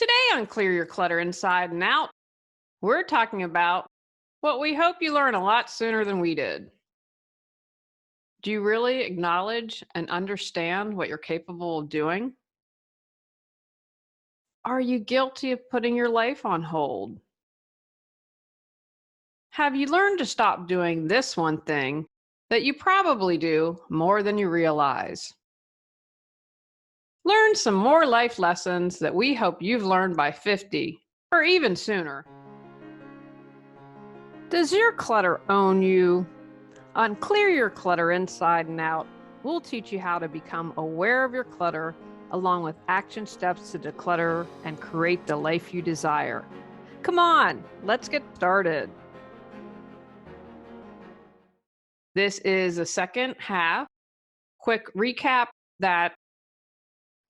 Today on Clear Your Clutter Inside and Out, we're talking about what we hope you learn a lot sooner than we did. Do you really acknowledge and understand what you're capable of doing? Are you guilty of putting your life on hold? Have you learned to stop doing this one thing that you probably do more than you realize? Learn some more life lessons that we hope you've learned by 50 or even sooner. Does your clutter own you? On Clear Your Clutter Inside and Out, we'll teach you how to become aware of your clutter along with action steps to declutter and create the life you desire. Come on, let's get started. This is the second half. Quick recap that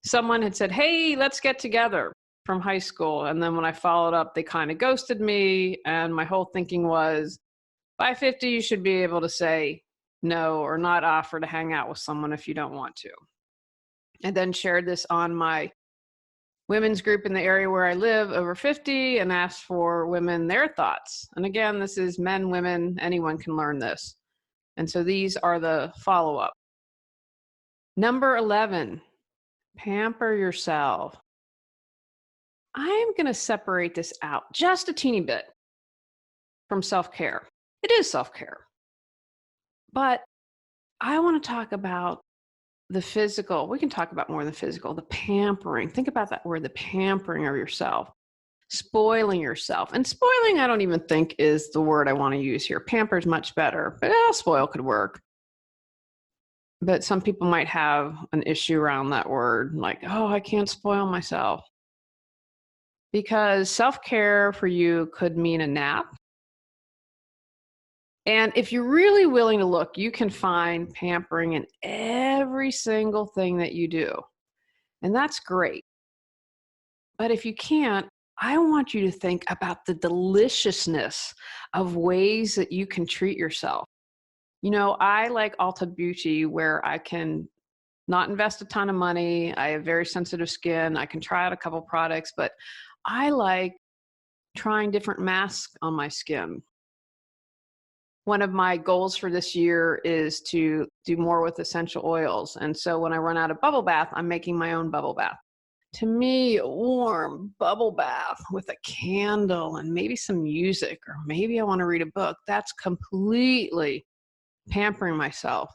someone had said, hey, let's get together from high school. And then when I followed up, they kind of ghosted me. And my whole thinking was, by 50, you should be able to say no or not offer to hang out with someone if you don't want to. And then shared this on my women's group in the area where I live over 50 and asked for women their thoughts. And again, this is men, women, anyone can learn this. And so these are the follow-up. Number 11, pamper yourself. I'm going to separate this out just a teeny bit from self-care. It is self-care. But I want to talk about the physical. We can talk about more than physical, the pampering. Think about that word, the pampering of yourself, spoiling yourself. And spoiling, I don't even think is the word I want to use here. Pamper is much better, but spoil could work. But some people might have an issue around that word, like, oh, I can't spoil myself. Because self-care for you could mean a nap. And if you're really willing to look, you can find pampering in every single thing that you do. And that's great. But if you can't, I want you to think about the deliciousness of ways that you can treat yourself. You know, I like Ulta Beauty where I can not invest a ton of money. I have very sensitive skin. I can try out a couple products, but I like trying different masks on my skin. One of my goals for this year is to do more with essential oils. And so when I run out of bubble bath, I'm making my own bubble bath. To me, a warm bubble bath with a candle and maybe some music, or maybe I want to read a book, that's completely pampering myself.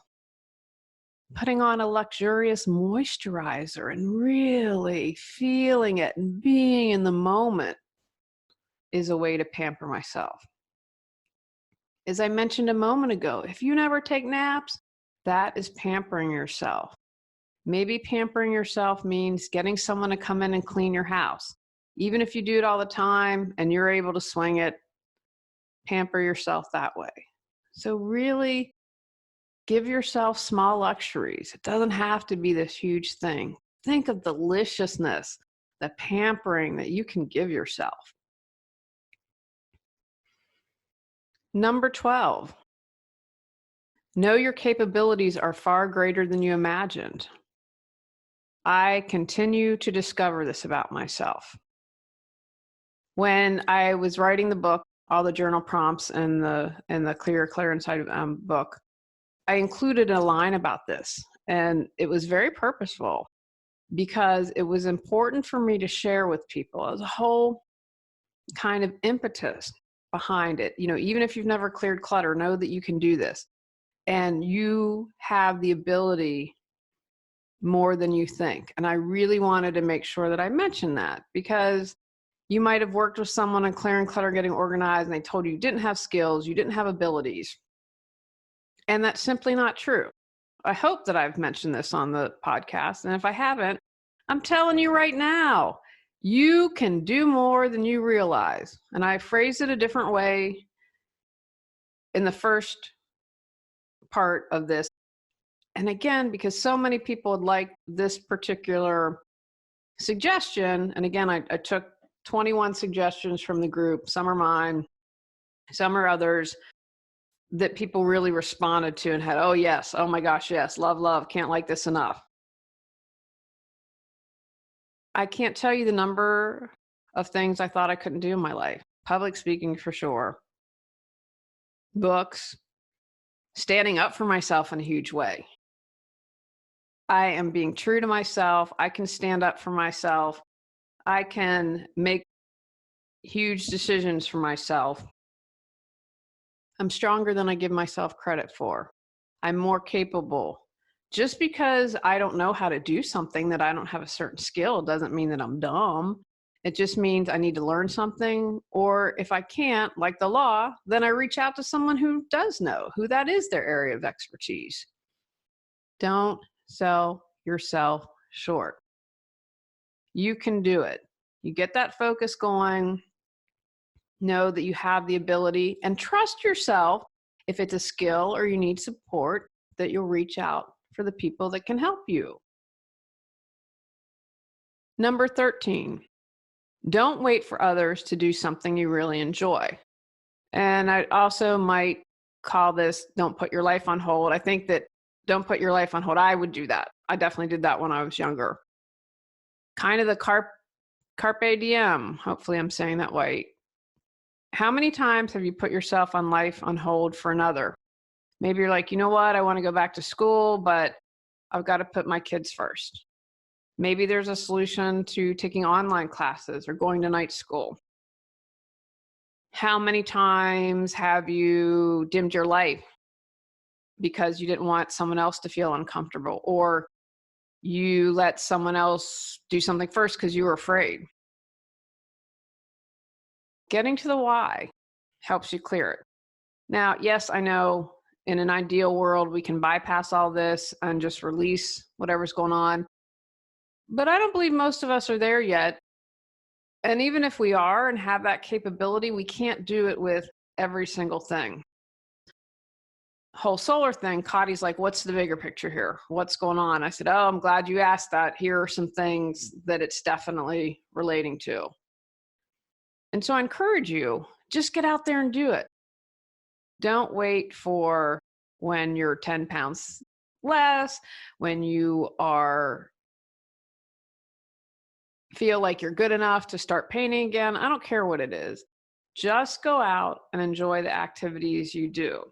Putting on a luxurious moisturizer and really feeling it and being in the moment is a way to pamper myself. As I mentioned a moment ago, if you never take naps, that is pampering yourself. Maybe pampering yourself means getting someone to come in and clean your house. Even if you do it all the time and you're able to swing it, pamper yourself that way. So really give yourself small luxuries. It doesn't have to be this huge thing. Think of the deliciousness, the pampering that you can give yourself. Number 12, know your capabilities are far greater than you imagined. I continue to discover this about myself. When I was writing the book, all the journal prompts and the Clear Inside book, I included a line about this, and it was very purposeful because it was important for me to share with people as a whole kind of impetus behind it. You know, even if you've never cleared clutter, know that you can do this. And you have the ability more than you think. And I really wanted to make sure that I mentioned that because you might have worked with someone on clearing clutter, getting organized, and they told you you didn't have skills, you didn't have abilities. And that's simply not true. I hope that I've mentioned this on the podcast. And if I haven't, I'm telling you right now, you can do more than you realize. And I phrased it a different way in the first part of this. And again, because so many people would like this particular suggestion, and again, I took 21 suggestions from the group. Some are mine, some are others that people really responded to and had, oh yes, oh my gosh, yes, love, love, can't like this enough. I can't tell you the number of things I thought I couldn't do in my life. Public speaking for sure. Books, standing up for myself in a huge way. I am being true to myself. I can stand up for myself. I can make huge decisions for myself. I'm stronger than I give myself credit for. I'm more capable. Just because I don't know how to do something, that I don't have a certain skill, doesn't mean that I'm dumb. It just means I need to learn something. Or if I can't, like the law, then I reach out to someone who does know, who that is their area of expertise. Don't sell yourself short. You can do it. You get that focus going, know that you have the ability, and trust yourself. If it's a skill or you need support, that you'll reach out for the people that can help you. Number 13, don't wait for others to do something you really enjoy. And I also might call this don't put your life on hold. I think that don't put your life on hold. I would do that. I definitely did that when I was younger. Kind of the carpe diem. Hopefully I'm saying that right. How many times have you put yourself on life on hold for another? Maybe you're like, you know what? I want to go back to school, but I've got to put my kids first. Maybe there's a solution to taking online classes or going to night school. How many times have you dimmed your light because you didn't want someone else to feel uncomfortable, or you let someone else do something first because you were afraid? Getting to the why helps you clear it. Now, yes, I know in an ideal world, we can bypass all this and just release whatever's going on. But I don't believe most of us are there yet. And even if we are and have that capability, we can't do it with every single thing. Whole solar thing, Cottie's like, what's the bigger picture here? What's going on? I said, oh, I'm glad you asked that. Here are some things that it's definitely relating to. And so I encourage you, just get out there and do it. Don't wait for when you're 10 pounds less, when you feel like you're good enough to start painting again. I don't care what it is. Just go out and enjoy the activities you do.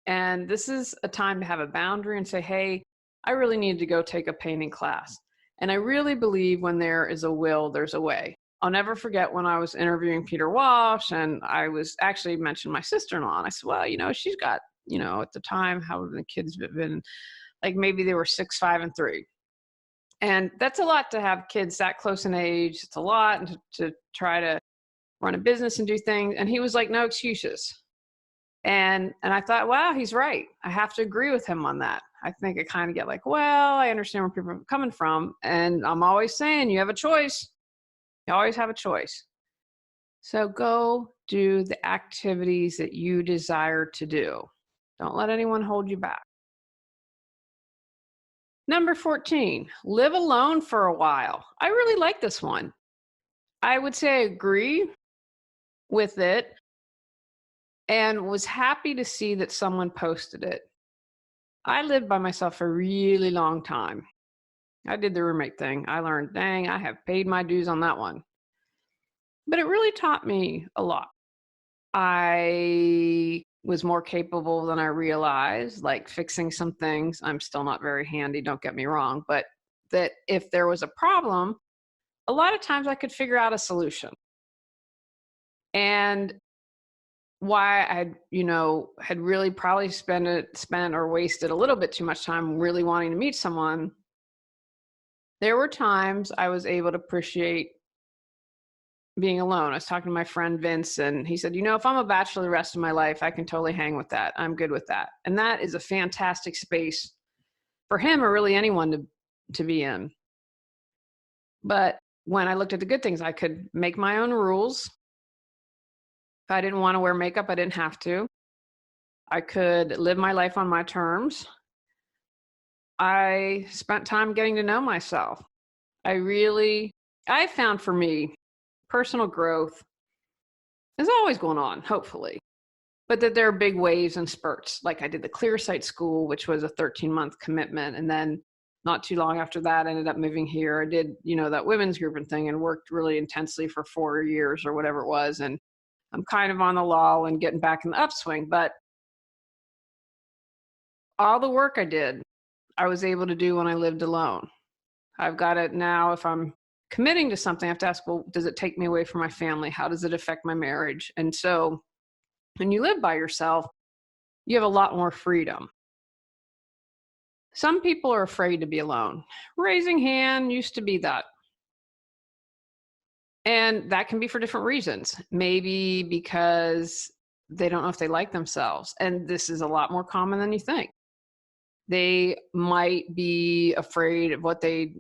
And this is a time to have a boundary and say, hey, I really need to go take a painting class. And I really believe when there is a will, there's a way. I'll never forget when I was interviewing Peter Walsh, and I was actually mentioned my sister-in-law. And I said, well, she's got, at the time, how the kids have been, like maybe they were 6, 5, and 3. And that's a lot to have kids that close in age. It's a lot, and to try to run a business and do things. And he was like, no excuses. And I thought, wow, he's right. I have to agree with him on that. I think I kind of get like, well, I understand where people are coming from. And I'm always saying you have a choice. You always have a choice. So go do the activities that you desire to do. Don't let anyone hold you back. Number 14, live alone for a while. I really like this one. I would say I agree with it and was happy to see that someone posted it. I lived by myself for a really long time. I did the roommate thing. I learned, dang, I have paid my dues on that one. But it really taught me a lot. I was more capable than I realized, like fixing some things. I'm still not very handy, don't get me wrong, but that if there was a problem, a lot of times I could figure out a solution. And why I had really probably spent or wasted a little bit too much time really wanting to meet someone, there were times I was able to appreciate being alone. I was talking to my friend Vince, and he said, if I'm a bachelor the rest of my life, I can totally hang with that. I'm good with that. And that is a fantastic space for him or really anyone to be in. But when I looked at the good things, I could make my own rules. If I didn't want to wear makeup, I didn't have to. I could live my life on my terms. I spent time getting to know myself. I found for me, personal growth is always going on, hopefully, but that there are big waves and spurts. Like I did the Clear Sight School, which was a 13-month commitment. And then not too long after that, I ended up moving here. I did, that women's group and thing and worked really intensely for 4 years or whatever it was. And I'm kind of on the lull and getting back in the upswing. But all the work I did, I was able to do when I lived alone. I've got it now. If I'm committing to something, I have to ask, well, does it take me away from my family? How does it affect my marriage? And so when you live by yourself, you have a lot more freedom. Some people are afraid to be alone. Raising hand used to be that. And that can be for different reasons. Maybe because they don't know if they like themselves. And this is a lot more common than you think. They might be afraid of what they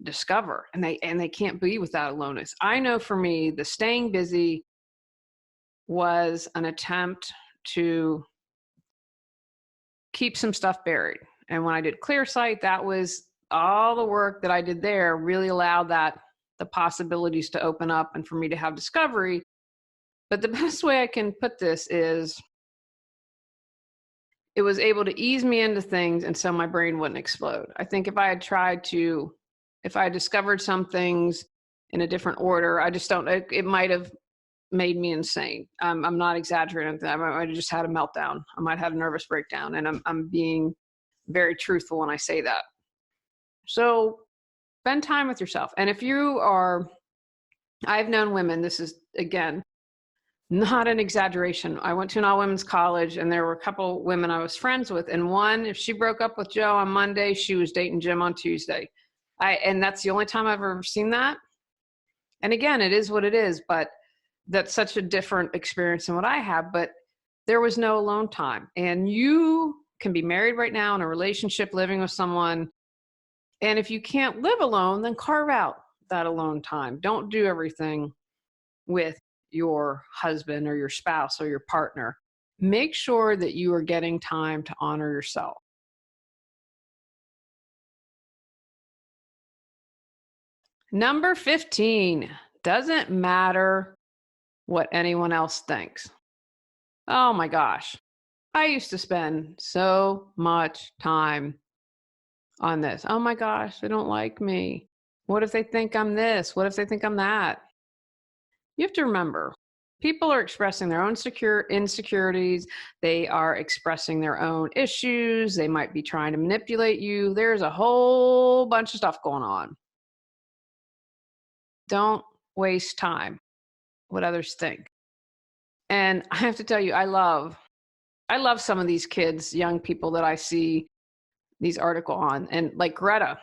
discover, and they can't be without aloneness. I know for me, the staying busy was an attempt to keep some stuff buried. And when I did Clear Sight, that was all the work that I did there really allowed the possibilities to open up and for me to have discovery. But the best way I can put this is it was able to ease me into things, and so my brain wouldn't explode. I think if I had discovered some things in a different order, it might have made me insane. I'm not exaggerating. I might have just had a meltdown. I might have a nervous breakdown, and I'm being very truthful when I say that. So spend time with yourself. And I've known women, this is, again, not an exaggeration. I went to an all-women's college, and there were a couple women I was friends with. And one, if she broke up with Joe on Monday, she was dating Jim on Tuesday. And that's the only time I've ever seen that. And again, it is what it is, but that's such a different experience than what I have. But there was no alone time. And you can be married right now in a relationship, living with someone. And if you can't live alone, then carve out that alone time. Don't do everything with your husband or your spouse or your partner. Make sure that you are getting time to honor yourself. Number 15, doesn't matter what anyone else thinks. Oh my gosh. I used to spend so much time on this. Oh my gosh, they don't like me. What if they think I'm this? What if they think I'm that? You have to remember, people are expressing their own insecurities. They are expressing their own issues. They might be trying to manipulate you. There's a whole bunch of stuff going on. Don't waste time what others think. And I have to tell you, I love some of these kids, young people that I see these articles on, and like Greta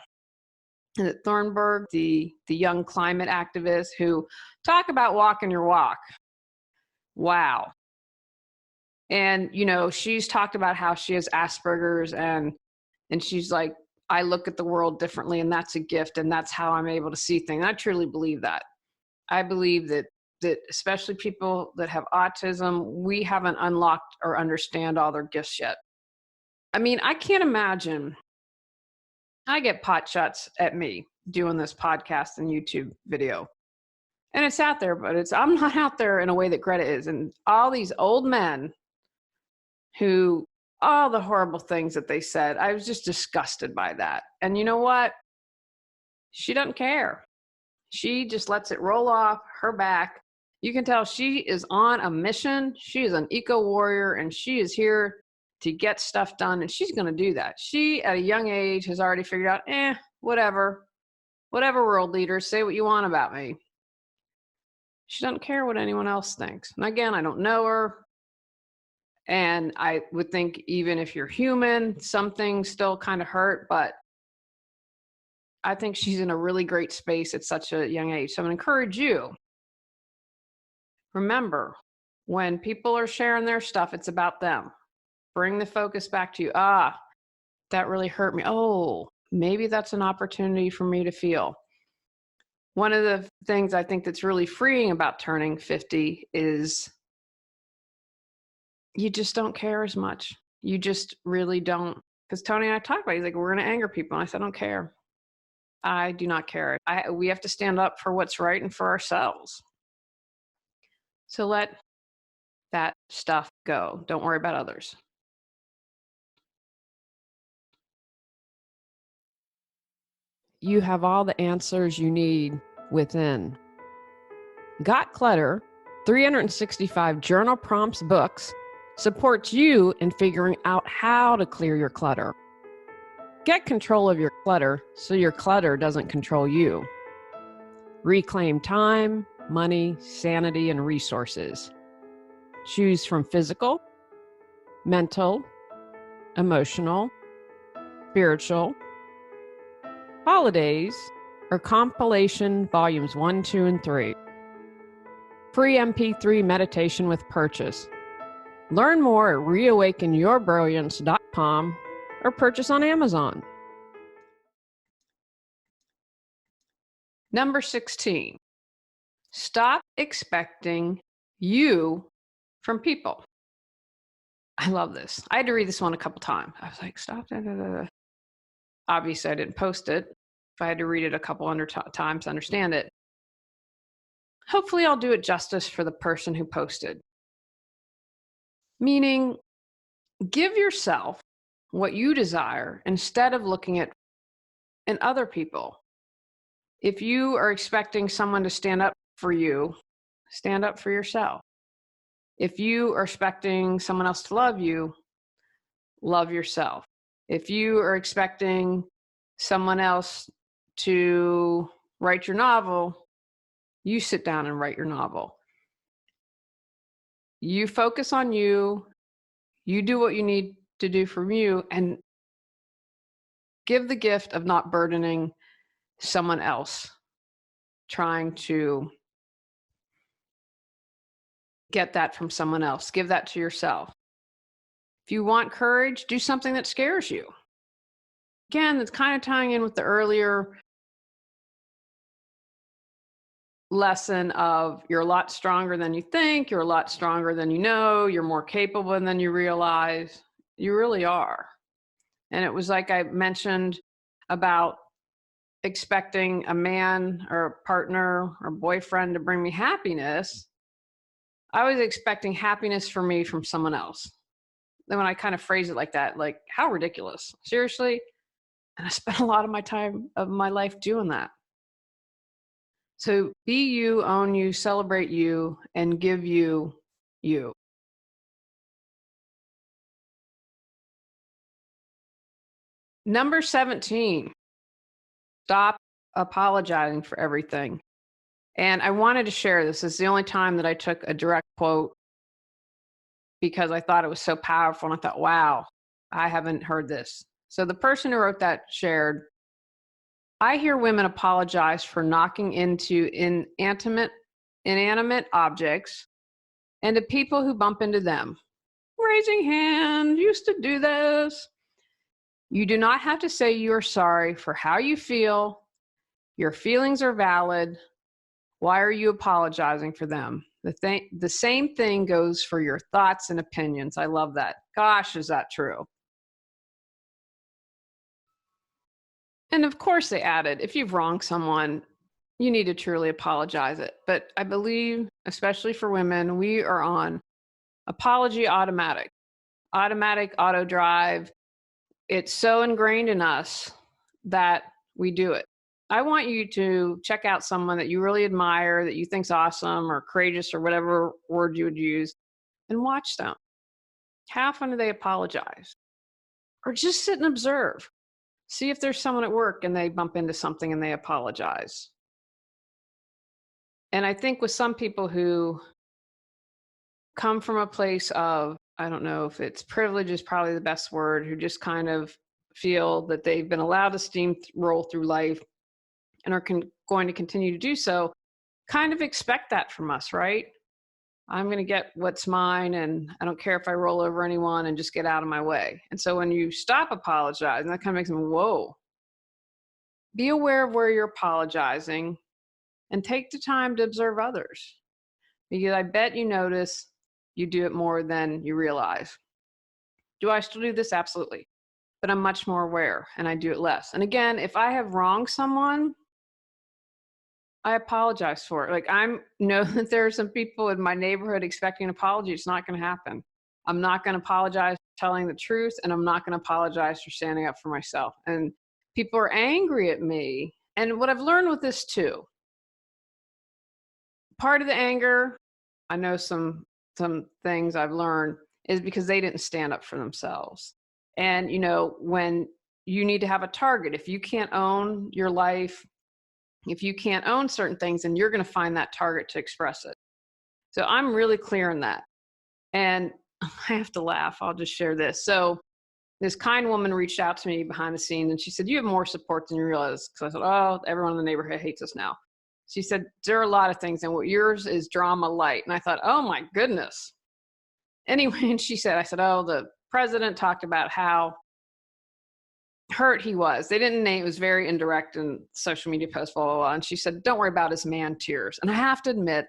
Thunberg, the young climate activist, who talk about walking your walk. Wow. And she's talked about how she has Asperger's, and she's like, I look at the world differently, and that's a gift, and that's how I'm able to see things. I truly believe that. I believe that especially people that have autism, we haven't unlocked or understand all their gifts yet. I mean, I can't imagine. I get pot shots at me doing this podcast and YouTube video. And it's out there, but I'm not out there in a way that Greta is. And all these old men who, all the horrible things that they said, I was just disgusted by that. And you know what? She doesn't care. She just lets it roll off her back. You can tell she is on a mission. She is an eco warrior, and she is here to get stuff done, and she's going to do that. She, at a young age, has already figured out, whatever world leaders, say what you want about me. She doesn't care what anyone else thinks. And again, I don't know her. And I would think even if you're human, some things still kind of hurt, but I think she's in a really great space at such a young age. So I'm going to encourage you. Remember, when people are sharing their stuff, it's about them. Bring the focus back to you. That really hurt me. Oh, maybe that's an opportunity for me to feel. One of the things I think that's really freeing about turning 50 is you just don't care as much. You just really don't. Because Tony and I talked about it. He's like, we're going to anger people. And I said, I don't care. I do not care. We have to stand up for what's right and for ourselves. So let that stuff go. Don't worry about others. you have all the answers you need within. Got Clutter, 365 journal prompts books, supports you in figuring out how to clear your clutter. Get control of your clutter so your clutter doesn't control you. Reclaim time, money, sanity, and resources. Choose from physical, mental, emotional, spiritual, holidays, or compilation volumes 1, 2, and 3. Free MP3 meditation with purchase. Learn more at reawakenyourbrilliance.com or purchase on Amazon. Number 16, stop expecting you from people. I love this. I had to read this one a couple times. I was like, stop. Obviously, I didn't post it. If I had to read it a couple times to understand it, hopefully I'll do it justice for the person who posted. Meaning, give yourself what you desire instead of looking at other people. If you are expecting someone to stand up for you, stand up for yourself. If you are expecting someone else to love you, love yourself. If you are expecting someone else to write your novel, you sit down and write your novel. You focus on you, you do what you need to do from you, and give the gift of not burdening someone else, trying to get that from someone else. Give that to yourself. If you want courage, do something that scares you. Again, that's kind of tying in with the earlier lesson of you're a lot stronger than you think, you're a lot stronger than you know, you're more capable than you realize. You really are. And it was like I mentioned about expecting a man or a partner or boyfriend to bring me happiness. I was expecting happiness for me from someone else. Then when I kind of phrase it like that, like, how ridiculous. Seriously? And I spent a lot of my time of my life doing that. So be you, own you, celebrate you, and give you you. Number 17, stop apologizing for everything. And I wanted to share this. It's the only time that I took a direct quote because I thought it was so powerful. And I thought, wow, I haven't heard this. So the person who wrote that shared, I hear women apologize for knocking into inanimate objects and to people who bump into them. Raising hand, used to do this. You do not have to say you are sorry for how you feel. Your feelings are valid. Why are you apologizing for them? The same thing goes for your thoughts and opinions. I love that. Gosh, is that true? And of course they added, if you've wronged someone, you need to truly apologize it. But I believe, especially for women, we are on apology automatic auto drive. It's so ingrained in us that we do it. I want you to check out someone that you really admire, that you think's awesome or courageous or whatever word you would use, and watch them. How often do they apologize? Or just sit and observe. See if there's someone at work and they bump into something and they apologize. And I think with some people who come from a place of, I don't know if it's privilege is probably the best word, who just kind of feel that they've been allowed to steamroll through life and are going to continue to do so, kind of expect that from us, right? I'm going to get what's mine, and I don't care if I roll over anyone, and just get out of my way. And so when you stop apologizing, that kind of makes them, whoa. Be aware of where you're apologizing and take the time to observe others. Because I bet you notice you do it more than you realize. Do I still do this? Absolutely. But I'm much more aware and I do it less. And again, if I have wronged someone, I apologize for it. Like, I know that there are some people in my neighborhood expecting an apology. It's not going to happen. I'm not going to apologize for telling the truth, and I'm not going to apologize for standing up for myself. And People are angry at me. And what I've learned with this too, part of the anger, I know some things I've learned is because they didn't stand up for themselves. And when you need to have a target, if you can't own your life, if you can't own certain things, then you're going to find that target to express it. So I'm really clear in that. And I have to laugh. I'll just share this. So this kind woman reached out to me behind the scenes and she said, "You have more support than you realize." Because I said, "Oh, everyone in the neighborhood hates us now." She said, "There are a lot of things, and what yours is drama light." And I thought, oh my goodness. Anyway, and she said, I said, "Oh, the president talked about how hurt he was." They didn't name, it was very indirect in social media post, blah, blah, blah. And she said, "Don't worry about his man tears." And I have to admit,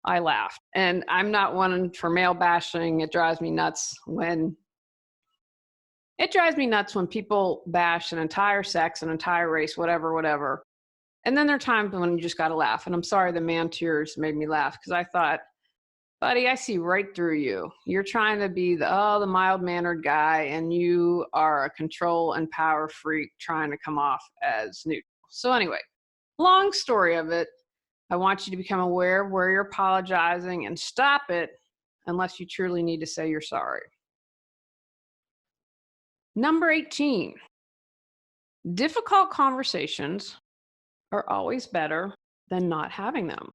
I laughed. And I'm not one for male bashing. It drives me nuts when people bash an entire sex, an entire race, whatever, whatever. And then there are times when you just got to laugh. And I'm sorry the man tears made me laugh because I thought, buddy, I see right through you. You're trying to be the mild-mannered guy, and you are a control and power freak trying to come off as neutral. So anyway, long story of it, I want you to become aware of where you're apologizing and stop it unless you truly need to say you're sorry. Number 18, difficult conversations are always better than not having them.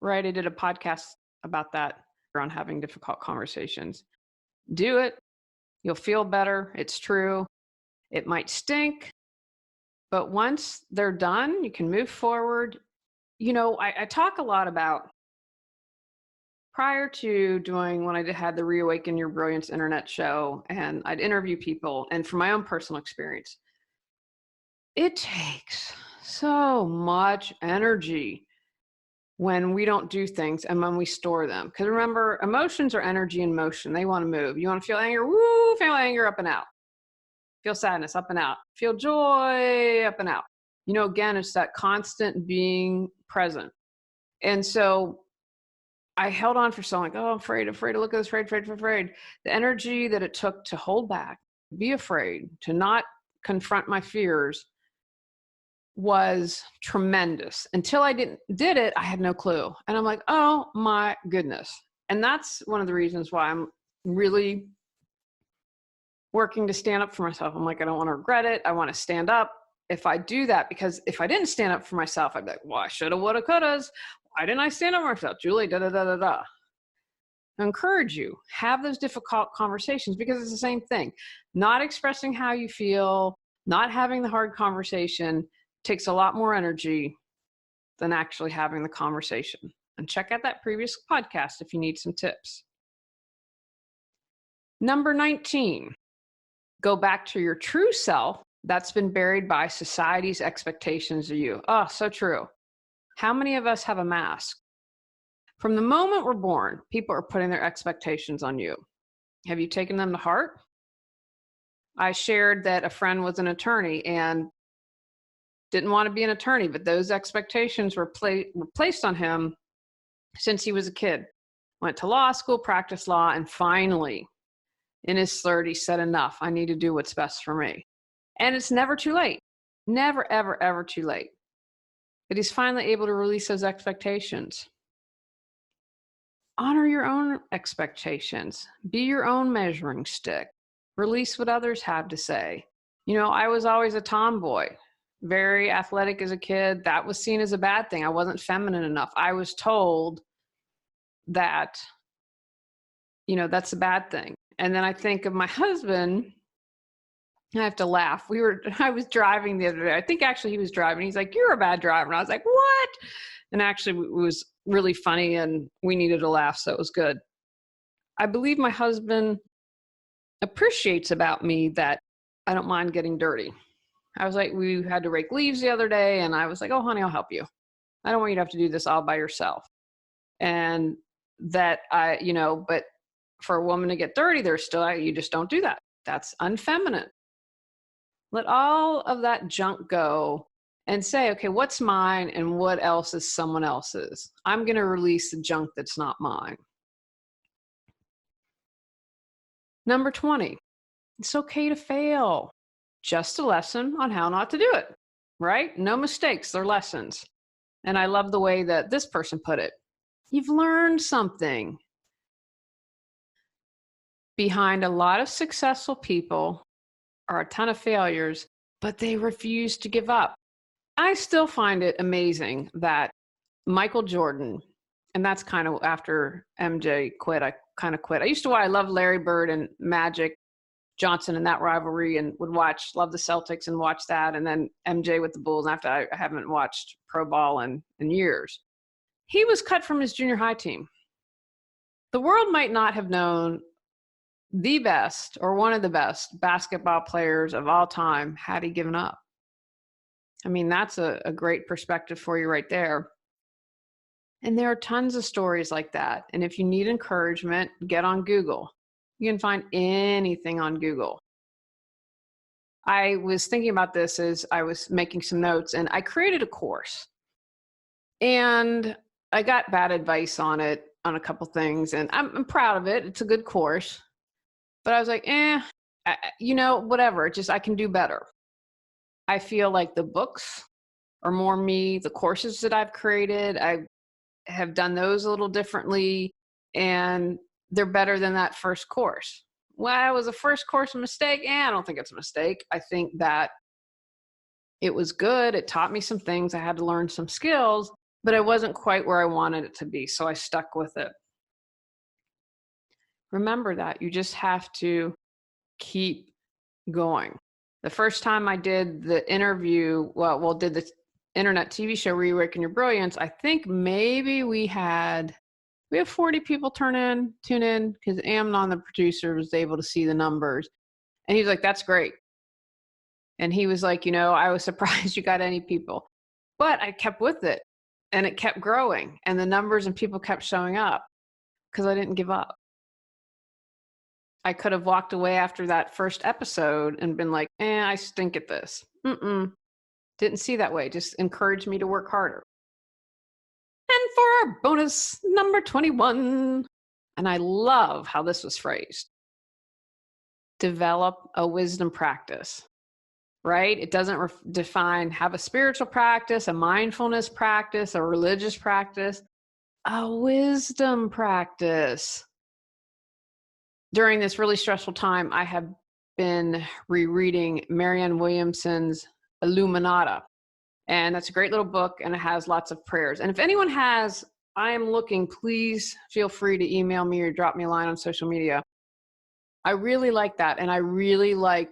Right? I did a podcast about that on having difficult conversations. Do it. You'll feel better. It's true. It might stink, but once they're done, you can move forward. I talk a lot about, prior to doing when I had the Reawaken Your Brilliance internet show, and I'd interview people, and from my own personal experience, it takes so much energy when we don't do things and when we store them. Because remember, emotions are energy in motion. They want to move. You want to feel anger? Woo, feel anger, up and out. Feel sadness, up and out. Feel joy, up and out. Again, it's that constant being present. And so I held on for so long, I'm afraid to look at this, afraid. The energy that it took to hold back, be afraid, to not confront my fears was tremendous. Until I did it, I had no clue. And I'm like, oh my goodness. And that's one of the reasons why I'm really working to stand up for myself. I'm like, I don't want to regret it. I want to stand up if I do that, because if I didn't stand up for myself, I'd be like, well, I shoulda, woulda, couldas. Why didn't I stand up for myself? Julie, da, da, da, da, da. I encourage you, have those difficult conversations, because it's the same thing. Not expressing how you feel, not having the hard conversation takes a lot more energy than actually having the conversation. And check out that previous podcast if you need some tips. Number 19, go back to your true self that's been buried by society's expectations of you. Oh, so true. How many of us have a mask? From the moment we're born, people are putting their expectations on you. Have you taken them to heart? I shared that a friend was an attorney and didn't want to be an attorney, but those expectations were placed on him since he was a kid. Went to law school, practiced law, and finally, in his 30s, said, enough, I need to do what's best for me. And it's never too late. Never, ever, ever too late. But he's finally able to release those expectations. Honor your own expectations. Be your own measuring stick. Release what others have to say. I was always a tomboy, very athletic as a kid. That was seen as a bad thing. I wasn't feminine enough. I was told that, that's a bad thing. And then I think of my husband. I have to laugh. I was driving the other day. I think actually he was driving. He's like, "You're a bad driver." And I was like, "What?" And actually it was really funny and we needed a laugh. So it was good. I believe my husband appreciates about me that I don't mind getting dirty. I was like, we had to rake leaves the other day. And I was like, "Oh, honey, I'll help you. I don't want you to have to do this all by yourself." And that but for a woman to get dirty, you just don't do that. That's unfeminine. Let all of that junk go and say, okay, what's mine and what else is someone else's? I'm going to release the junk that's not mine. Number 20, it's okay to fail. just a lesson on how not to do it, right? No mistakes, they're lessons. And I love the way that this person put it. You've learned something. Behind a lot of successful people are a ton of failures, but they refuse to give up. I still find it amazing that Michael Jordan, and that's kind of after MJ quit, I kind of quit. I love Larry Bird and Magic Johnson in that rivalry and would love the Celtics and watch that. And then MJ with the Bulls. After I haven't watched pro ball in years. He was cut from his junior high team. The world might not have known the best or one of the best basketball players of all time had he given up. I mean, that's a great perspective for you right there. And there are tons of stories like that. And if you need encouragement, get on Google. You can find anything on Google. I was thinking about this as I was making some notes, and I created a course. And I got bad advice on it, on a couple things, and I'm proud of it. It's a good course. But I was like, whatever. I can do better. I feel like the books are more me. The courses that I've created, I have done those a little differently, and they're better than that first course. Well, was the first course a mistake? I don't think it's a mistake. I think that it was good. It taught me some things. I had to learn some skills, but it wasn't quite where I wanted it to be. So I stuck with it. Remember that. You just have to keep going. The first time I did the interview, did the internet TV show Reawaken Your Brilliance, I think maybe we have 40 people tune in, because Amnon, the producer, was able to see the numbers. And he was like, that's great. And he was like, I was surprised you got any people. But I kept with it, and it kept growing, and the numbers and people kept showing up because I didn't give up. I could have walked away after that first episode and been like, I stink at this. Didn't see that way. Just encouraged me to work harder. And for our bonus number 21, and I love how this was phrased, develop a wisdom practice, right? It doesn't define, have a spiritual practice, a mindfulness practice, a religious practice, a wisdom practice. During this really stressful time, I have been rereading Marianne Williamson's Illuminata. And that's a great little book, and it has lots of prayers. And if anyone has, I am looking, please feel free to email me or drop me a line on social media. I really like that. And I really like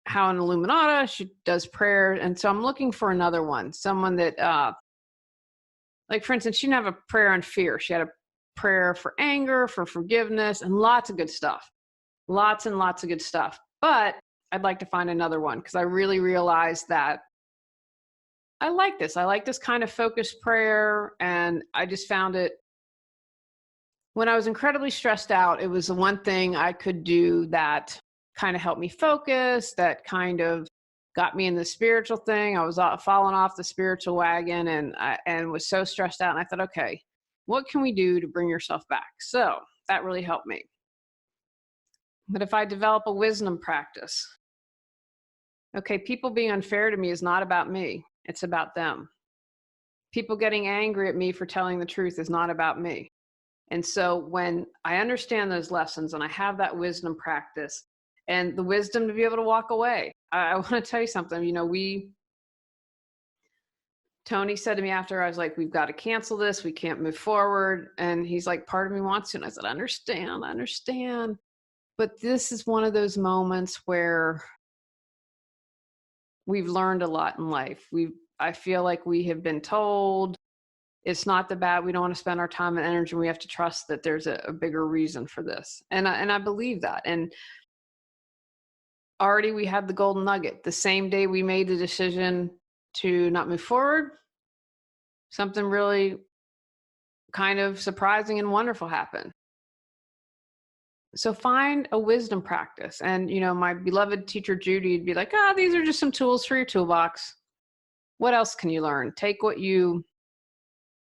how in Illuminata she does prayer. And so I'm looking for another one, someone that, like for instance, she didn't have a prayer on fear. She had a prayer for anger, for forgiveness, and lots of good stuff. Lots and lots of good stuff. But I'd like to find another one, because I really realized that I like this. I like this kind of focused prayer. And I just found it, when I was incredibly stressed out, it was the one thing I could do that kind of helped me focus, that kind of got me in the spiritual thing. I was falling off the spiritual wagon, and was so stressed out. And I thought, okay, what can we do to bring yourself back? So that really helped me. But if I develop a wisdom practice, okay, people being unfair to me is not about me. It's about them. People getting angry at me for telling the truth is not about me. And so when I understand those lessons and I have that wisdom practice and the wisdom to be able to walk away, I want to tell you something. Tony said to me after, I was like, we've got to cancel this. We can't move forward. And he's like, part of me wants to. And I said, I understand. But this is one of those moments where we've learned a lot in life. I feel like we have been told it's not the bad. We don't want to spend our time and energy. We have to trust that there's a bigger reason for this. And I believe that. And already we had the golden nugget. The same day we made the decision to not move forward, something really kind of surprising and wonderful happened. So find a wisdom practice. And, my beloved teacher, Judy, would be like, these are just some tools for your toolbox. What else can you learn? Take what you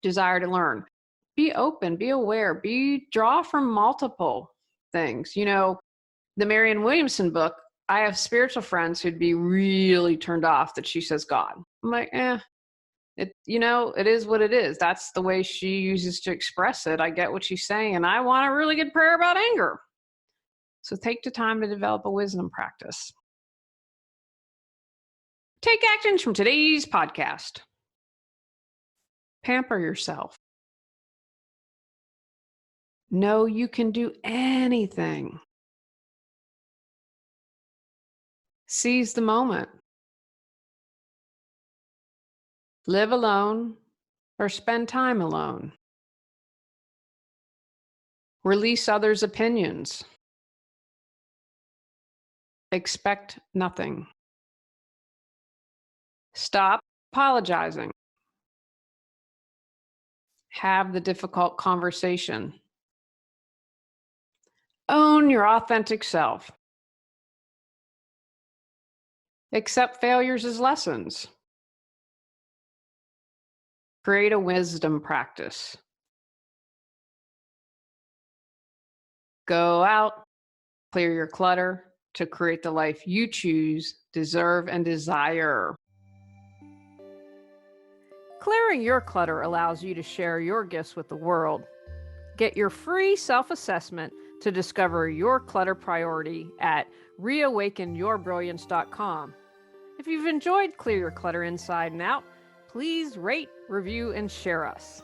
desire to learn. Be open, be aware, draw from multiple things. The Marianne Williamson book, I have spiritual friends who'd be really turned off that she says God. I'm like, it is what it is. That's the way she uses to express it. I get what she's saying, and I want a really good prayer about anger. So take the time to develop a wisdom practice. Take actions from today's podcast. Pamper yourself. Know you can do anything. Seize the moment. Live alone or spend time alone. Release others' opinions. Expect nothing. Stop apologizing. Have the difficult conversation. Own your authentic self. Accept failures as lessons. Create a wisdom practice. Go out, clear your clutter to create the life you choose, deserve, and desire. Clearing your clutter allows you to share your gifts with the world. Get your free self-assessment to discover your clutter priority at reawakenyourbrilliance.com. If you've enjoyed Clear Your Clutter Inside and Out, please rate, review, and share us.